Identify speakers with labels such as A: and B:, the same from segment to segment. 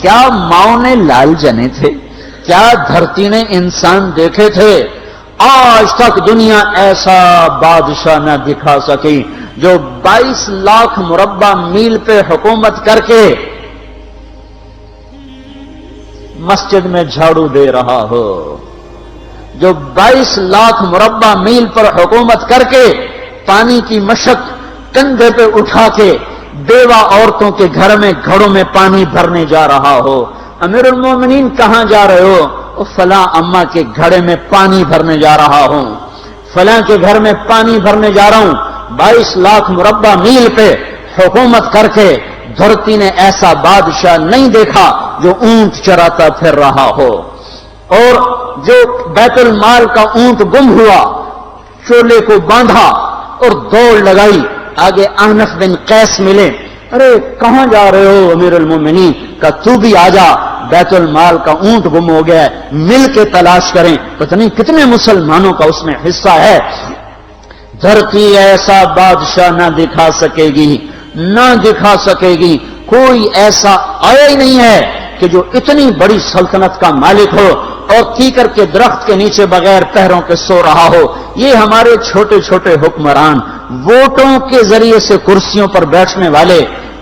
A: کیا ماؤں نے لال جنے تھے؟ کیا دھرتی نے انسان دیکھے تھے؟ آج تک دنیا ایسا بادشاہ نہ دکھا سکی جو 22 لاکھ مربع میل پہ حکومت کر کے مسجد میں جھاڑو دے رہا ہو، جو 22 لاکھ مربع میل پر حکومت کر کے پانی کی مشق کندھے پہ اٹھا کے بیوہ عورتوں کے گھر میں گھڑوں میں پانی بھرنے جا رہا ہو۔ امیر المومنین کہاں جا رہے ہو؟ فلاں اماں کے گھڑے میں پانی بھرنے جا رہا ہوں، فلاں کے گھر میں پانی بھرنے جا رہا ہوں۔ 22 لاکھ مربع میل پہ حکومت کر کے دھرتی نے ایسا بادشاہ نہیں دیکھا جو اونٹ چراتا پھر رہا ہو، اور جو بیت المال کا اونٹ گم ہوا چولے کو باندھا اور دوڑ لگائی، آگے احنف بن قیس ملے، ارے کہاں جا رہے ہو امیر المومنین؟ کہ تو بھی آ جا، بیت المال کا اونٹ گم ہو گیا ہے، مل کے تلاش کریں۔ پتہ نہیں کتنے مسلمانوں کا اس میں حصہ ہے۔ دھرتی ایسا بادشاہ نہ دکھا سکے گی، نہ دکھا سکے گی، کوئی ایسا آیا ہی نہیں ہے کہ جو اتنی بڑی سلطنت کا مالک ہو اور کیکر کے درخت کے نیچے بغیر پیروں کے سو رہا ہو۔ یہ ہمارے چھوٹے چھوٹے حکمران، ووٹوں کے ذریعے سے کرسیوں پر بیٹھنے والے،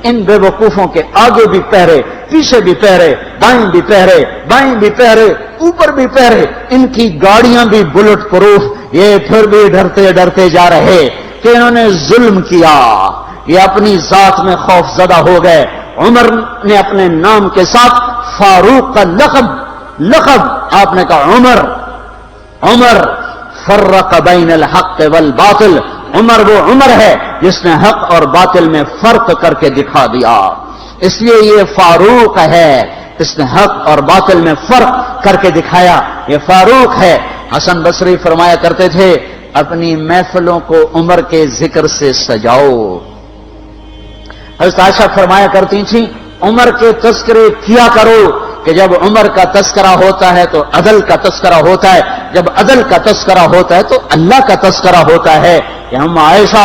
A: ان بے وقوفوں کے آگے بھی پہرے، پیچھے بھی پہرے، دائیں بھی پہرے، بائیں بھی پہرے، اوپر بھی پہرے، ان کی گاڑیاں بھی بلٹ پروف، یہ پھر بھی ڈرتے ڈرتے جا رہے کہ انہوں نے ظلم کیا، یہ اپنی ذات میں خوف زدہ ہو گئے۔ عمر نے اپنے نام کے ساتھ فاروق کا لقب آپ نے کہا عمر فرق بین الحق والباطل، عمر وہ عمر ہے جس نے حق اور باطل میں فرق کر کے دکھا دیا، اس لیے یہ فاروق ہے، اس نے حق اور باطل میں فرق کر کے دکھایا، یہ فاروق ہے۔ حسن بصری فرمایا کرتے تھے اپنی محفلوں کو عمر کے ذکر سے سجاؤ۔ حضرت عائشہ فرمایا کرتی تھیں عمر کے تذکرے کیا کرو کہ جب عمر کا تذکرہ ہوتا ہے تو عدل کا تذکرہ ہوتا ہے، جب عدل کا تذکرہ ہوتا ہے تو اللہ کا تذکرہ ہوتا ہے۔ کہ ہم عائشہ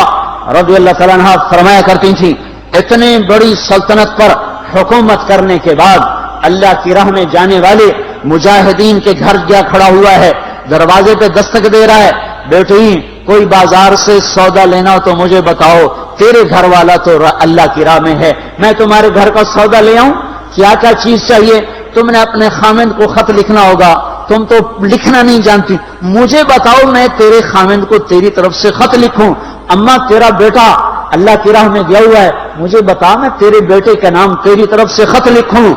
A: رضی اللہ تعالیٰ عنہا فرمایا کرتی تھیں اتنے بڑی سلطنت پر حکومت کرنے کے بعد اللہ کی راہ میں جانے والے مجاہدین کے گھر جا کھڑا ہوا ہے، دروازے پہ دستک دے رہا ہے، بیٹی کوئی بازار سے سودا لینا ہو تو مجھے بتاؤ، تیرے گھر والا تو اللہ کی راہ میں ہے، میں تمہارے گھر کا سودا لے آؤں، کیا کیا چیز چاہیے؟ تم نے اپنے خامند کو خط لکھنا ہوگا، تم تو لکھنا نہیں جانتی، مجھے بتاؤ میں تیرے خامند کو تیری طرف سے خط لکھوں۔ اما تیرا بیٹا اللہ کی راہ میں گیا ہوا ہے، مجھے بتا میں تیرے بیٹے کا نام تیری طرف سے خط لکھوں۔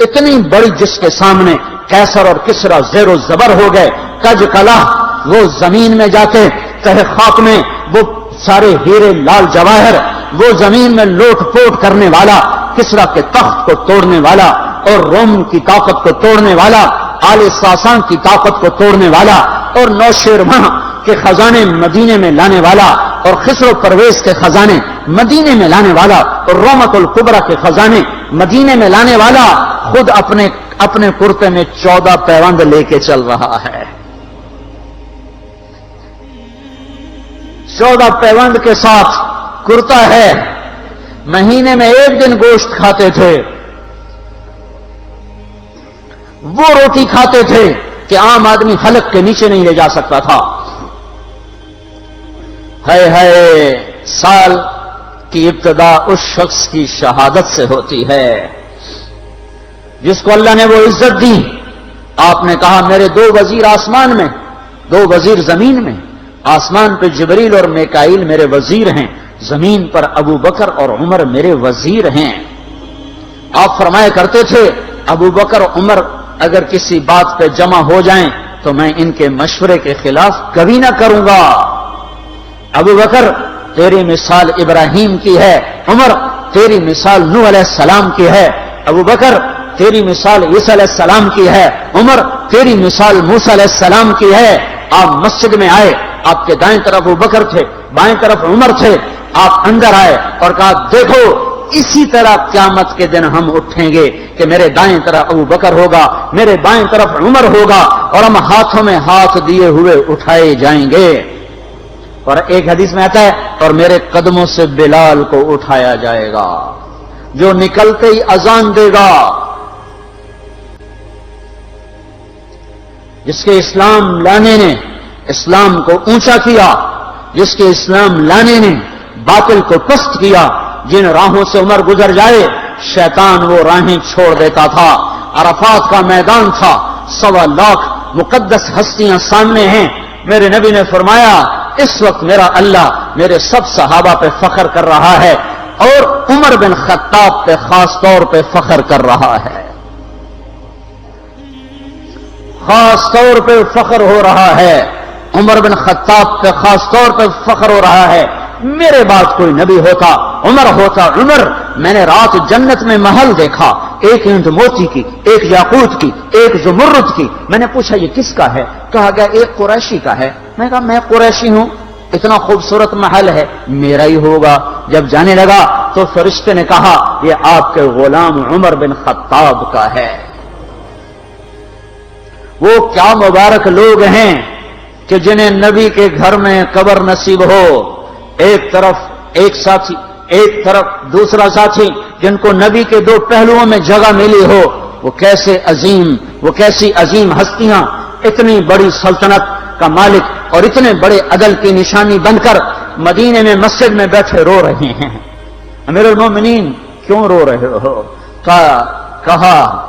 A: اتنی بڑی جس کے سامنے قیصر اور کسرا زیر و زبر ہو گئے، کج کلا، وہ زمین میں جا کے تہ خاک میں وہ سارے ہیرے لال جواہر، وہ زمین میں لوٹ پوٹ کرنے والا، کسرا کے تخت کو توڑنے والا اور روم کی طاقت کو توڑنے والا، آل ساسان کی طاقت کو توڑنے والا اور نوشیروان کے خزانے مدینے میں لانے والا اور خسرو پرویز کے خزانے مدینے میں لانے والا اور رومت الکبرا کے خزانے مدینے میں لانے والا خود اپنے کرتے میں 14 پیوند لے کے چل رہا ہے، 14 پیوند کے ساتھ کرتا ہے، مہینے میں 1 دن گوشت کھاتے تھے، وہ روٹی کھاتے تھے کہ عام آدمی حلق کے نیچے نہیں لے جا سکتا تھا۔ ہے سال کی ابتدا اس شخص کی شہادت سے ہوتی ہے جس کو اللہ نے وہ عزت دی۔ آپ نے کہا میرے 2 وزیر آسمان میں، 2 وزیر زمین میں، آسمان پہ جبریل اور میکائیل میرے وزیر ہیں، زمین پر ابو بکر اور عمر میرے وزیر ہیں۔ آپ فرمایا کرتے تھے ابو بکر عمر اگر کسی بات پہ جمع ہو جائیں تو میں ان کے مشورے کے خلاف کبھی نہ کروں گا۔ ابو بکر تیری مثال ابراہیم کی ہے، عمر تیری مثال نوح علیہ السلام کی ہے، ابو بکر تیری مثال عیسیٰ علیہ السلام کی ہے، عمر تیری مثال موسیٰ علیہ السلام کی ہے۔ آپ مسجد میں آئے، آپ کے دائیں طرف ابو بکر تھے، بائیں طرف عمر تھے، آپ اندر آئے اور کہا دیکھو اسی طرح قیامت کے دن ہم اٹھیں گے کہ میرے دائیں طرف ابو بکر ہوگا، میرے بائیں طرف عمر ہوگا اور ہم ہاتھوں میں ہاتھ دیے ہوئے اٹھائے جائیں گے۔ اور ایک حدیث میں آتا ہے اور میرے قدموں سے بلال کو اٹھایا جائے گا جو نکلتے ہی اذان دے گا، جس کے اسلام لانے نے اسلام کو اونچا کیا، جس کے اسلام لانے نے باطل کو پست کیا، جن راہوں سے عمر گزر جائے شیطان وہ راہیں چھوڑ دیتا تھا۔ عرفات کا میدان تھا، 1.25 لاکھ مقدس ہستیاں سامنے ہیں۔ میرے نبی نے فرمایا اس وقت میرا اللہ میرے سب صحابہ پہ فخر کر رہا ہے اور عمر بن خطاب پہ خاص طور پہ فخر کر رہا ہے، خاص طور پہ فخر ہو رہا ہے، عمر بن خطاب پہ خاص طور پہ فخر ہو رہا ہے۔ میرے بعد کوئی نبی ہوتا عمر ہوتا۔ عمر، میں نے رات جنت میں محل دیکھا، ایک اینٹ موتی کی، ایک یاقوت کی، ایک زمرد کی۔ میں نے پوچھا یہ کس کا ہے؟ کہا گیا ایک قریشی کا ہے۔ میں نے کہا میں قریشی ہوں، اتنا خوبصورت محل ہے، میرا ہی ہوگا۔ جب جانے لگا تو فرشتے نے کہا یہ آپ کے غلام عمر بن خطاب کا ہے۔ وہ کیا مبارک لوگ ہیں کہ جنہیں نبی کے گھر میں قبر نصیب ہو، ایک طرف ایک ساتھی، ایک طرف دوسرا ساتھی، جن کو نبی کے دو پہلوؤں میں جگہ ملی ہو۔ وہ کیسی عظیم ہستیاں، اتنی بڑی سلطنت کا مالک اور اتنے بڑے عدل کی نشانی بن کر مدینے میں مسجد میں بیٹھے رو رہے ہیں۔ امیر المومنین کیوں رو رہے ہو؟ کہا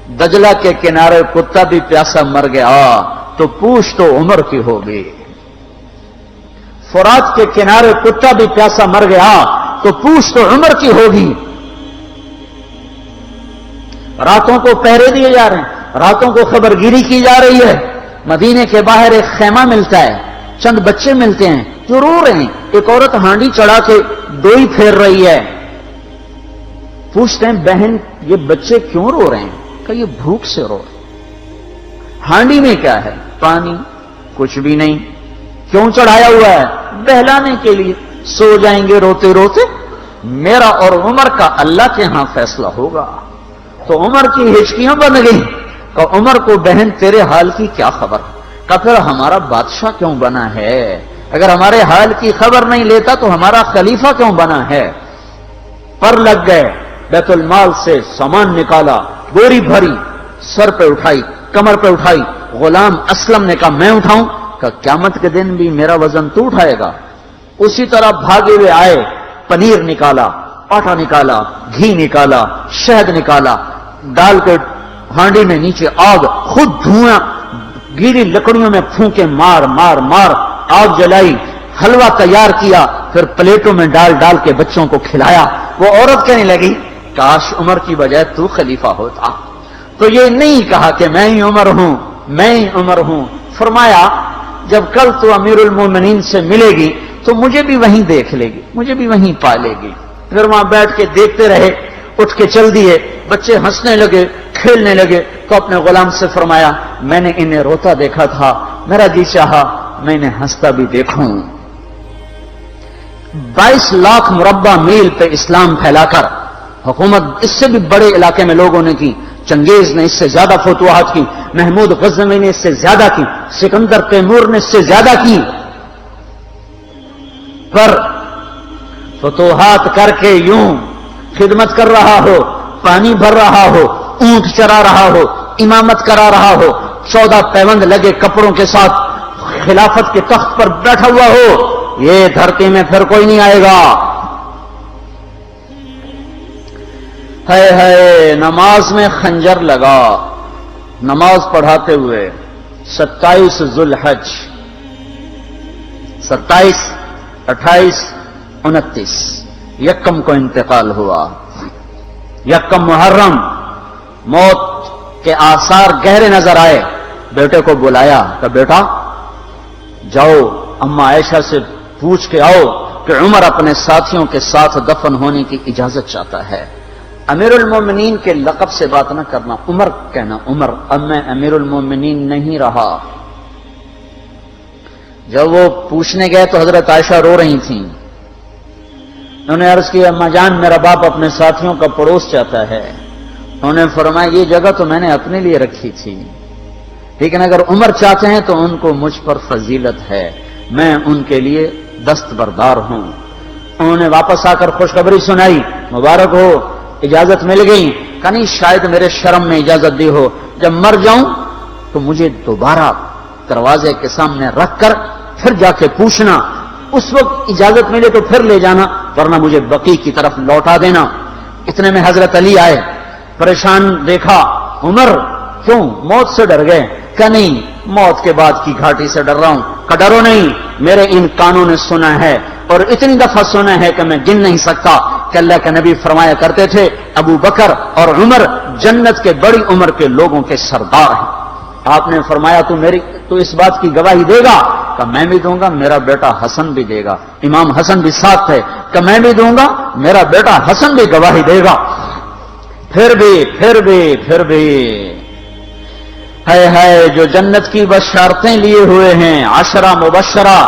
A: دجلہ کے کنارے کتا بھی پیاسا مر گیا تو پوچھ تو عمر کی ہوگی، فرات کے کنارے کتا بھی پیاسا مر گیا تو پوچھ تو عمر کی ہوگی۔ راتوں کو پہرے دیے جا رہے ہیں، راتوں کو خبر گیری کی جا رہی ہے۔ مدینے کے باہر ایک خیمہ ملتا ہے، چند بچے ملتے ہیں جو رو رہے ہیں۔ ایک عورت ہانڈی چڑھا کے دوئی پھیر رہی ہے۔ پوچھتے ہیں بہن یہ بچے کیوں رو رہے ہیں؟ کہ یہ بھوک سے رو رہے ہیں۔ ہانڈی میں کیا ہے؟ پانی، کچھ بھی نہیں۔ کیوں چڑھایا ہوا ہے؟ بہلانے کے لیے۔ سو جائیں گے روتے روتے، میرا اور عمر کا اللہ کے ہاں فیصلہ ہوگا۔ تو عمر کی ہچکیاں بن گئی کہ عمر کو بہن تیرے حال کی کیا خبر؟ کہ پھر ہمارا بادشاہ کیوں بنا ہے؟ اگر ہمارے حال کی خبر نہیں لیتا تو ہمارا خلیفہ کیوں بنا ہے؟ پر لگ گئے، بیت المال سے سامان نکالا، بوری بھری، سر پہ اٹھائی، کمر پہ اٹھائی۔ غلام اسلم نے کہا میں اٹھاؤں؟ کہ قیامت کے دن بھی میرا وزن تو اٹھائے گا۔ اسی طرح بھاگے ہوئے آئے، پنیر نکالا، آٹا نکالا، گھی نکالا، شہد نکالا، ڈال کے ہانڈی میں نیچے آگ، خود دھواں گیلی لکڑیوں میں پھونکے مار مار مار آگ جلائی، حلوہ تیار کیا، پھر پلیٹوں میں ڈال ڈال کے بچوں کو کھلایا۔ وہ عورت کہنے لگی کاش عمر کی بجائے تو خلیفہ ہوتا۔ تو یہ نہیں کہا کہ میں ہی عمر ہوں، میں ہی عمر ہوں۔ فرمایا جب کل تو امیر المومنین سے ملے گی تو مجھے بھی وہیں دیکھ لے گی، مجھے بھی وہیں پا لے گی۔ پھر وہاں بیٹھ کے دیکھتے رہے، اٹھ کے چل دیے۔ بچے ہنسنے لگے، کھیلنے لگے تو اپنے غلام سے فرمایا میں نے انہیں روتا دیکھا تھا، میرا جی چاہا میں انہیں ہنستا بھی دیکھوں۔ 22 لاکھ مربع میل پہ اسلام پھیلا کر حکومت اس سے بھی بڑے علاقے میں لوگوں نے کی۔ چنگیز نے اس سے زیادہ فتوحات کی، محمود غزنوی نے اس سے زیادہ کی، سکندر تیمور نے اس سے زیادہ کی۔ پر فتوحات کر کے یوں خدمت کر رہا ہو، پانی بھر رہا ہو، اونٹ چرا رہا ہو، امامت کرا رہا ہو، 14 پیوند لگے کپڑوں کے ساتھ خلافت کے تخت پر بیٹھا ہوا ہو، یہ دھرتی میں پھر کوئی نہیں آئے گا۔ ہے نماز میں خنجر لگا، نماز پڑھاتے ہوئے 27 ذوالحج، 27، 28، 29 یکم کو انتقال ہوا۔ یکم محرم موت کے آثار گہرے نظر آئے۔ بیٹے کو بلایا کہ بیٹا جاؤ اما عائشہ سے پوچھ کے آؤ کہ عمر اپنے ساتھیوں کے ساتھ دفن ہونے کی اجازت چاہتا ہے۔ امیر المومنین کے لقب سے بات نہ کرنا، عمر کہنا۔ عمر، اب میں امیر المومنین نہیں رہا۔ جب وہ پوچھنے گئے تو حضرت عائشہ رو رہی تھیں۔ انہوں نے عرض کیا اما جان میرا باپ اپنے ساتھیوں کا پڑوس چاہتا ہے۔ انہوں نے فرمایا یہ جگہ تو میں نے اپنے لیے رکھی تھی، لیکن اگر عمر چاہتے ہیں تو ان کو مجھ پر فضیلت ہے، میں ان کے لیے دستبردار ہوں۔ انہوں نے واپس آ کر خوشخبری سنائی، مبارک ہو اجازت مل گئی۔ کہ نہیں شاید میرے شرم میں اجازت دی ہو، جب مر جاؤں تو مجھے دوبارہ دروازے کے سامنے رکھ کر پھر جا کے پوچھنا، اس وقت اجازت ملے تو پھر لے جانا، ورنہ مجھے بقیع کی طرف لوٹا دینا۔ اتنے میں حضرت علی آئے، پریشان دیکھا، عمر کیوں موت سے ڈر گئے؟ کہ نہیں، موت کے بعد کی گھاٹی سے ڈر رہا ہوں۔ کہ ڈرو نہیں، میرے ان کانوں نے سنا ہے اور اتنی دفعہ سنا ہے کہ میں گن نہیں سکتا کہ اللہ کے نبی فرمایا کرتے تھے ابو بکر اور عمر جنت کے بڑی عمر کے لوگوں کے سردار ہیں۔ آپ نے فرمایا تو اس بات کی گواہی دے گا؟ کہ میں بھی دوں گا، میرا بیٹا حسن بھی دے گا۔ امام حسن بھی ساتھ تھے۔ کہ میں بھی دوں گا، میرا بیٹا حسن بھی گواہی دے گا۔ پھر بھی ہے جو جنت کی بشارتیں لیے ہوئے ہیں، 10 مبشرہ،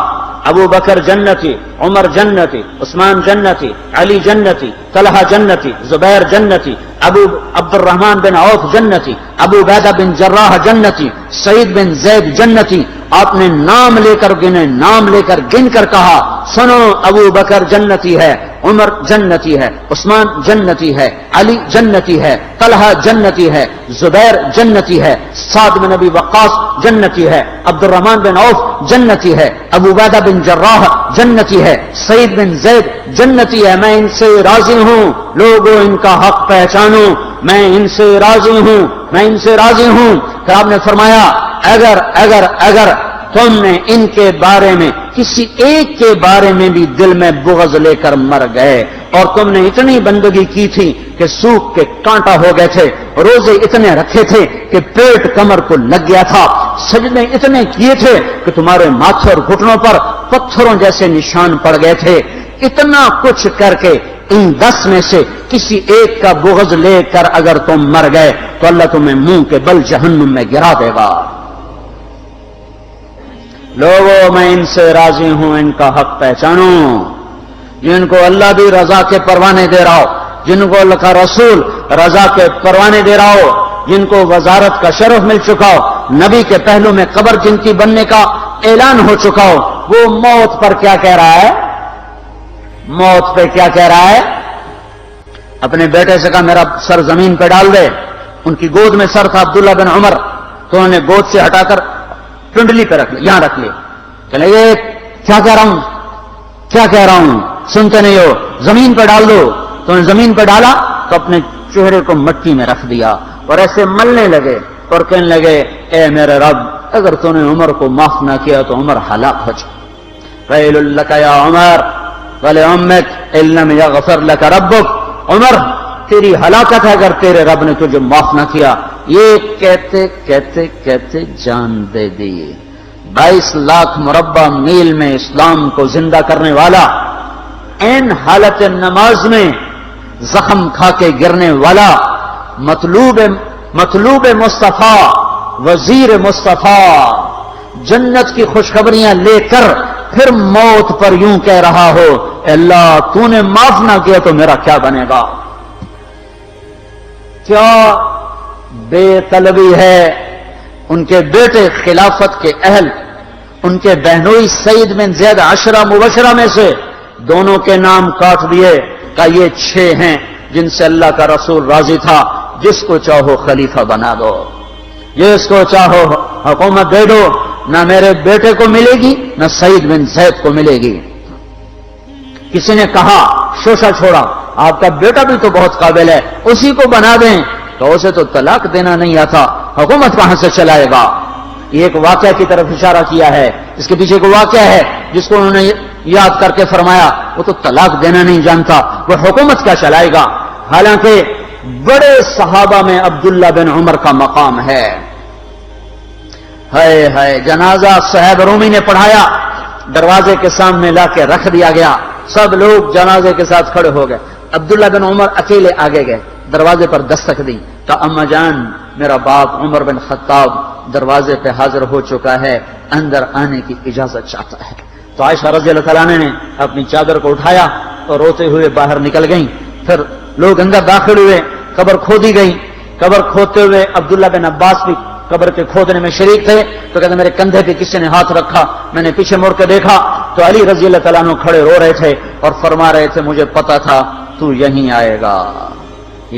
A: ابو بکر جنتی، عمر جنتی، عثمان جنتی، علی جنتی، طلحہ جنتی، زبیر جنتی، ابو عبد الرحمن بن عوف جنتی، ابو عبیدہ بن جراح جنتی، سعید بن زید جنتی۔ آپ نے نام لے کر گنے، نام لے کر گن کر کہا، سنو ابو بکر جنتی ہے، عمر جنتی ہے، عثمان جنتی ہے، علی جنتی ہے، طلحہ جنتی ہے، زبیر جنتی ہے، سعد بن ابی وقاص جنتی ہے، عبد الرحمن بن عوف جنتی ہے، ابو عبیدہ بن جراح جنتی ہے، سعید بن زید جنتی ہے۔ میں ان سے راضی ہوں، لوگوں ان کا حق پہچانو، میں ان سے راضی ہوں، میں ان سے راضی ہوں۔ پھر آپ نے فرمایا اگر تم نے ان کے بارے میں کسی ایک کے بارے میں بھی دل میں بغض لے کر مر گئے، اور تم نے اتنی بندگی کی تھی کہ سوکھ کے کانٹا ہو گئے تھے، روزے اتنے رکھے تھے کہ پیٹ کمر کو لگ گیا تھا، سجدے اتنے کیے تھے کہ تمہارے ماتھے اور گھٹنوں پر پتھروں جیسے نشان پڑ گئے تھے، اتنا کچھ کر کے ان 10 میں سے کسی ایک کا بغض لے کر اگر تم مر گئے تو اللہ تمہیں منہ کے بل جہنم میں گرا دے گا۔ لوگوں میں ان سے راضی ہوں، ان کا حق پہچانو، جن کو اللہ بھی رضا کے پروانے دے رہا ہو، جن کو اللہ کا رسول رضا کے پروانے دے رہا ہو، جن کو وزارت کا شرف مل چکا ہو، نبی کے پہلو میں قبر جن کی بننے کا اعلان ہو چکا ہو، وہ موت پر کیا کہہ رہا ہے؟ موت پہ کیا کہہ رہا ہے؟ اپنے بیٹے سے کہا میرا سر زمین پہ ڈال دے۔ ان کی گود میں سر تھا عبداللہ بن عمر، تو انہوں نے گود سے ہٹا کر پنڈلی پہ رکھ لیا، یہاں رکھ لیا۔ چلے یہ کیا کہہ رہا ہوں، کیا کہہ رہا ہوں، سنتے نہیں ہو، زمین پہ ڈال دو۔ تو انہوں نے زمین پہ ڈالا تو اپنے چہرے کو مٹی میں رکھ دیا اور ایسے ملنے لگے اور کہنے لگے اے میرے رب، اگر تو نے عمر کو معاف نہ کیا تو عمر ہلاک ہو جائے۔ ویل لک یا عمر ولعمک ان لم یغفر لک ربک، عمر تیری ہلاکت ہے اگر تیرے رب نے تجھے معاف نہ کیا۔ یہ کہتے کہتے کہتے جان دے دی۔ 22 لاکھ مربع میل میں اسلام کو زندہ کرنے والا، این حالت نماز میں زخم کھا کے گرنے والا، مطلوب مصطفیٰ، وزیر مصطفیٰ، جنت کی خوشخبریاں لے کر پھر موت پر یوں کہہ رہا ہو اللہ تو نے معاف نہ کیا تو میرا کیا بنے گا؟ کیا بے طلبی ہے۔ ان کے بیٹے خلافت کے اہل، ان کے بہنوئی سعید بن زید 10 مبشرہ میں سے دونوں کے نام کاٹ دیے کہ یہ 6 ہیں جن سے اللہ کا رسول راضی تھا، جس کو چاہو خلیفہ بنا دو، جس کو چاہو حکومت دے دو، نہ میرے بیٹے کو ملے گی نہ سعید بن زید کو ملے گی۔ کسی نے کہا شوشہ چھوڑا، آپ کا بیٹا بھی تو بہت قابل ہے، اسی کو بنا دیں، تو اسے تو طلاق دینا نہیں آتا، حکومت کہاں سے چلائے گا؟ یہ ایک واقعہ کی طرف اشارہ کیا ہے، اس کے پیچھے کوئی واقعہ ہے جس کو انہوں نے یاد کر کے فرمایا وہ تو طلاق دینا نہیں جانتا، وہ حکومت کیا چلائے گا؟ حالانکہ بڑے صحابہ میں عبداللہ بن عمر کا مقام ہے۔ ہے جنازہ صہیب رومی نے پڑھایا، دروازے کے سامنے لا کے رکھ دیا گیا، سب لوگ جنازے کے ساتھ کھڑے ہو گئے، عبداللہ بن عمر اکیلے آگے گئے، دروازے پر دستک دی کہ اما جان میرا باپ عمر بن خطاب دروازے پہ حاضر ہو چکا ہے، اندر آنے کی اجازت چاہتا ہے۔ تو عائشہ رضی اللہ تعالیٰ نے اپنی چادر کو اٹھایا اور روتے ہوئے باہر نکل گئیں۔ پھر لوگ اندر داخل ہوئے، قبر کھودی گئی، قبر کھودتے ہوئے عبداللہ بن عباس بھی قبر کے کھودنے میں شریک تھے، تو کہتے میرے کندھے پہ کسی نے ہاتھ رکھا، میں نے پیچھے مڑ کے دیکھا تو علی رضی اللہ تعالیٰ عنہ کھڑے رو رہے تھے اور فرما رہے تھے مجھے پتا تھا تو یہیں آئے گا،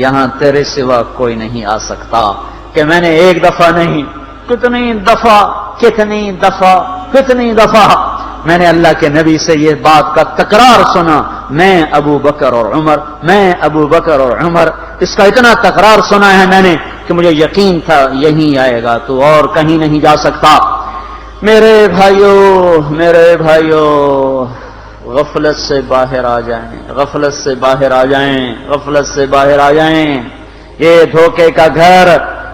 A: یہاں تیرے سوا کوئی نہیں آ سکتا، کہ میں نے ایک دفعہ نہیں کتنی دفعہ میں نے اللہ کے نبی سے یہ بات کا تکرار سنا، میں ابو بکر اور عمر، اس کا اتنا تکرار سنا ہے میں نے کہ مجھے یقین تھا یہیں آئے گا، تو اور کہیں نہیں جا سکتا۔ میرے بھائیو غفلت سے باہر آ جائیں، یہ دھوکے کا گھر،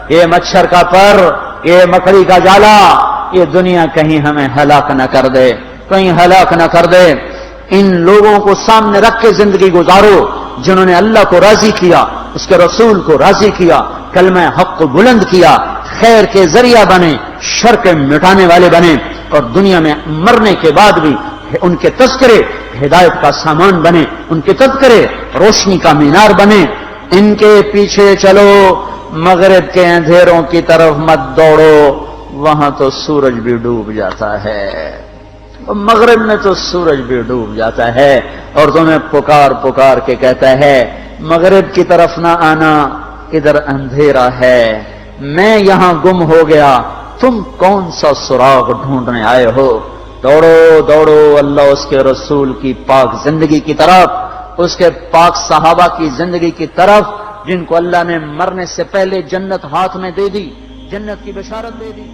A: یہ مچھر کا پر، یہ مکڑی کا جالا، یہ دنیا کہیں ہمیں ہلاک نہ کر دے۔ ان لوگوں کو سامنے رکھ کے زندگی گزارو جنہوں نے اللہ کو راضی کیا، اس کے رسول کو راضی کیا، کلمہ حق کو بلند کیا، خیر کے ذریعہ بنے، شر کے مٹانے والے بنے، اور دنیا میں مرنے کے بعد بھی ان کے تذکرے ہدایت کا سامان بنے، ان کے تذکرے روشنی کا مینار بنے۔ ان کے پیچھے چلو، مغرب کے اندھیروں کی طرف مت دوڑو، وہاں تو سورج بھی ڈوب جاتا ہے، مغرب میں تو سورج بھی ڈوب جاتا ہے، اور تمہیں پکار کے کہتا ہے مغرب کی طرف نہ آنا، ادھر اندھیرا ہے، میں یہاں گم ہو گیا، تم کون سا سراغ ڈھونڈنے آئے ہو؟ دوڑو اللہ اس کے رسول کی پاک زندگی کی طرف، اس کے پاک صحابہ کی زندگی کی طرف، جن کو اللہ نے مرنے سے پہلے جنت ہاتھ میں دے دی، جنت کی بشارت دے دی۔